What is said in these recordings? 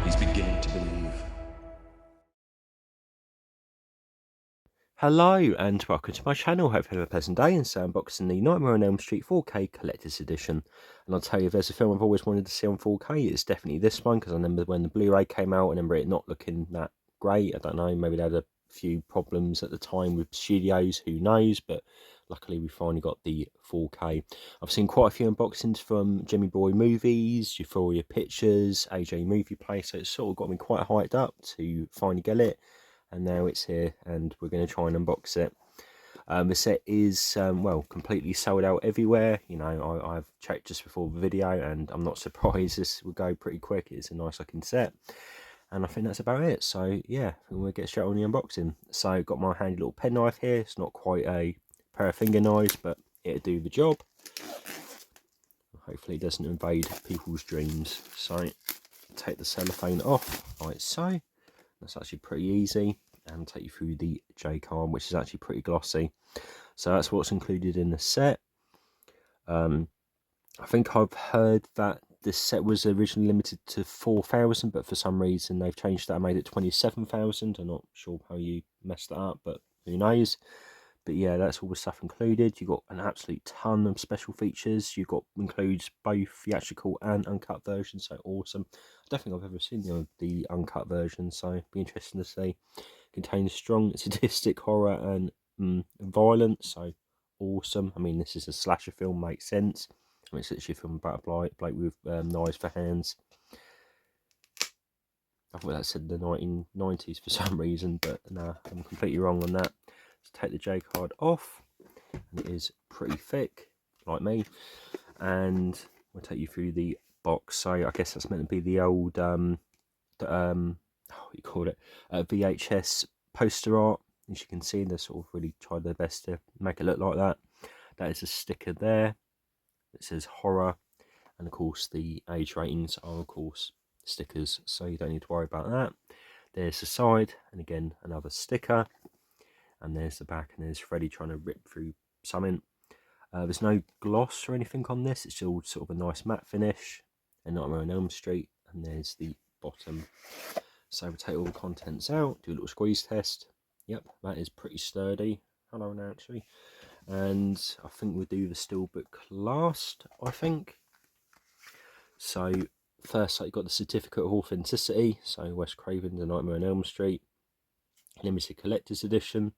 He's beginning to believe. Hello and welcome to my channel. Hope you have a pleasant day. And so unboxing the Nightmare on Elm Street 4K Collector's Edition. And I'll tell you, if there's a film I've always wanted to see on 4K, it's definitely this one, because I remember when the Blu-ray came out, I remember it not looking that great. I don't know, maybe they had a few problems at the time with studios, who knows, but luckily we finally got the 4K. I've seen quite a few unboxings from Jimmy Boy Movies, Euphoria Pictures, AJ Movie Play, so it's sort of got me quite hyped up to finally get it. And now it's here, and we're going to try and unbox it. The set is well, completely sold out everywhere. You know, I've checked just before the video, and I'm not surprised this will go pretty quick. It's a nice looking set, and I think that's about it. So yeah, we'll get straight on the unboxing. So got my handy little penknife here. It's not quite a pair of finger knives, but it'll do the job. Hopefully it doesn't invade people's dreams. So take the cellophane off like so. That's actually pretty easy, and take you through the J-card, which is actually pretty glossy. So that's what's included in the set. I think I've heard that this set was originally limited to 4,000, but for some reason they've changed that and made it 27,000. I'm not sure how you messed that up, but who knows. But yeah, that's all the stuff included. You've got an absolute ton of special features. You've got includes both theatrical and uncut versions, so awesome. I don't think I've ever seen the uncut version, so it'd be interesting to see. Contains strong sadistic horror and violence, so awesome. I mean, this is a slasher film, makes sense. I mean, it's literally a film about a bloke with knives for hands. I thought that said the 1990s for some reason, but no, I'm completely wrong on that. Let's take the J card off, and it is pretty thick, like me, and we'll take you through the box. So I guess that's meant to be the old what you call it, VHS poster art. As you can see, they sort of really tried their best to make it look like that. That is a sticker there. It says horror, and of course the age ratings are of course stickers, so you don't need to worry about that. There's the side, and again another sticker, and there's the back, and there's Freddy trying to rip through something. There's no gloss or anything on this, it's all sort of a nice matte finish, and Nightmare on Elm Street, and there's the bottom. So we'll take all the contents out, do a little squeeze test. Yep, that is pretty sturdy. Hello now, actually. And I think we'll do the Steelbook last, I think. So first, you've got the certificate of authenticity. So Wes Craven's A Nightmare on Elm Street, limited collector's edition.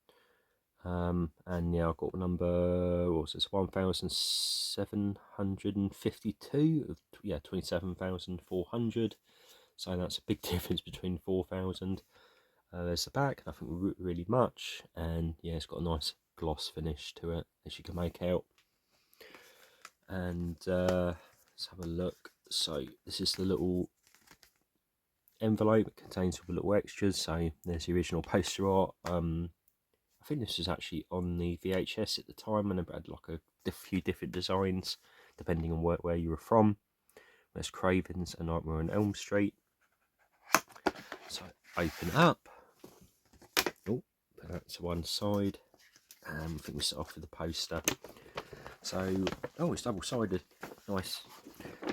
And yeah, I've got number, what was this, 1,752 yeah, 27,400. So that's a big difference between 4,000. There's the back, nothing really much, and yeah, it's got a nice gloss finish to it, as you can make out. And let's have a look. So this is the little envelope. It contains all the little extras. So there's the original poster art. I think this was actually on the VHS at the time, and it had like a few different designs depending on where you were from. There's Craven's A Nightmare on Elm Street. So open up. Oh, put that to one side. I think we start off with the poster. So, oh, it's double-sided. Nice.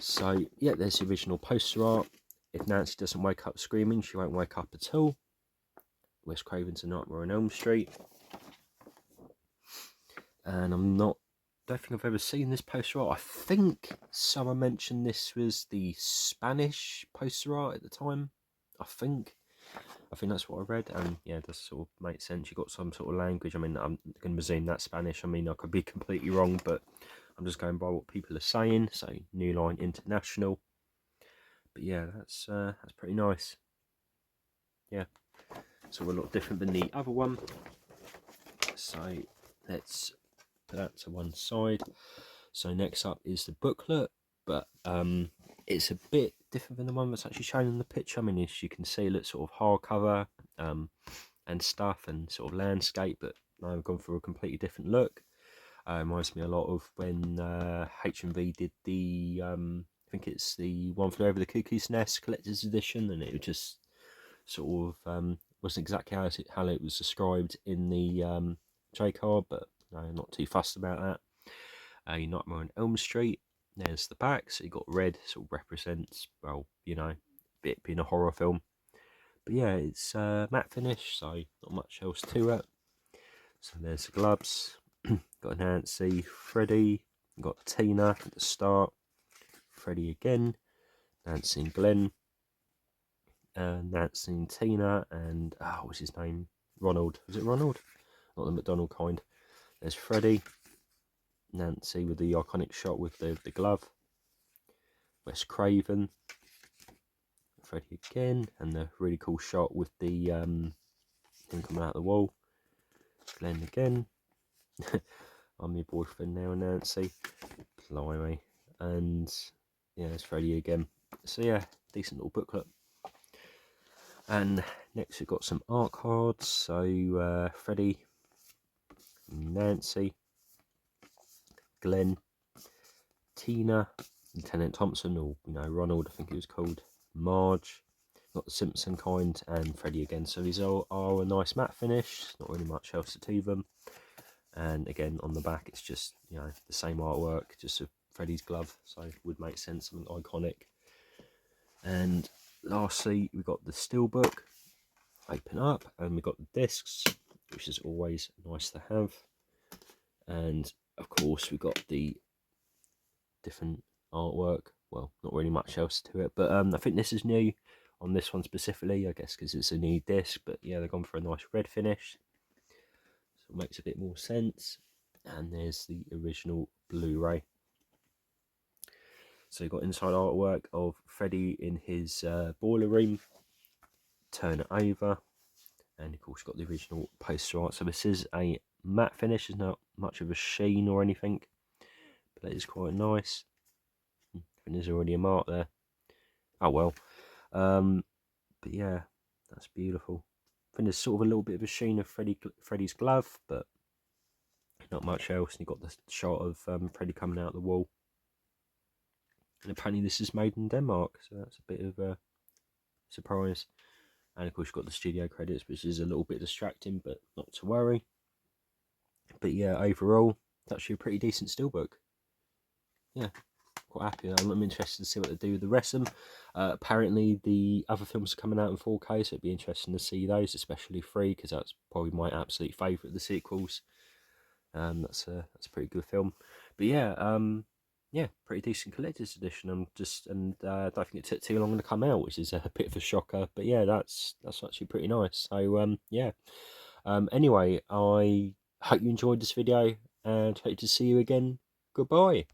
So, yeah, there's the original poster art. If Nancy doesn't wake up screaming, she won't wake up at all. Wes Craven's A Nightmare on Elm Street. And don't think I've ever seen this poster art. I think someone mentioned this was the Spanish poster art at the time. I think that's what I read, and yeah, it does sort of make sense. You got some sort of language. I mean, I'm going to presume that's Spanish. I mean, I could be completely wrong, but I'm just going by what people are saying. So, New Line International. But yeah, that's pretty nice. Yeah, so we're a lot different than the other one. So let's put that to one side. So next up is the booklet, but it's a bit different than the one that's actually shown in the picture. I mean, as you can see, it looks sort of hardcover and stuff, and sort of landscape, but now I've gone for a completely different look. Reminds me a lot of when HMV did the, I think it's the One Flew Over the Cuckoo's Nest collector's edition, and it was just sort of wasn't exactly how it was described in the J card, but no, not too fussed about that. Nightmare on Elm Street. There's the back, so you got red, sort of represents, well, you know, it being a horror film. But yeah, it's matte finish, so not much else to it. So there's the gloves. Got Nancy, Freddie, got Tina at the start, Freddie again, Nancy and Glenn, Nancy and Tina, and what's his name? Ronald. Was it Ronald? Not the McDonald kind. There's Freddie, Nancy with the iconic shot with the glove, Wes Craven, Freddie again, and the really cool shot with the thing coming out of the wall, Glenn again. I'm your boyfriend now, Nancy. Blimey. And yeah, it's Freddie again. So yeah, decent little booklet. And next we've got some art cards. So Freddie, Nancy, Glenn, Tina, Lieutenant Thompson, or Ronald, I think he was called, Marge, not the Simpson kind, and Freddie again. So these are a nice matte finish. Not really much else to them. And again, on the back, it's just the same artwork, just a Freddie's glove. So it would make sense, something iconic. And lastly, we've got the Steelbook. Open up, and we've got the discs, which is always nice to have. And of course, we've got the different artwork. Well, not really much else to it, but I think this is new on this one specifically, I guess, because it's a new disc. But yeah, they've gone for a nice red finish, so it makes a bit more sense. And there's the original Blu-ray. So you've got inside artwork of Freddie in his boiler room. Turn it over, and of course you've got the original poster art. So this is a matte finish. There's not much of a sheen or anything, but it is quite nice. And there's already a mark there. Oh well. But yeah, that's beautiful. I think there's sort of a little bit of a sheen of Freddie's glove, but not much else. And you've got the shot of Freddie coming out of the wall. And apparently this is made in Denmark, so that's a bit of a surprise. And of course you've got the studio credits, which is a little bit distracting, but not to worry. But yeah, overall, it's actually a pretty decent Steelbook. Yeah, quite happy. I'm interested to see what they do with the rest of them. Apparently the other films are coming out in 4K, so it'd be interesting to see those, especially 3, because that's probably my absolute favourite of the sequels. That's a pretty good film. But yeah, yeah, pretty decent collector's edition. I don't think it took too long to come out, which is a bit of a shocker. But yeah, that's actually pretty nice. So yeah. Anyway, I hope you enjoyed this video, and hope to see you again. Goodbye.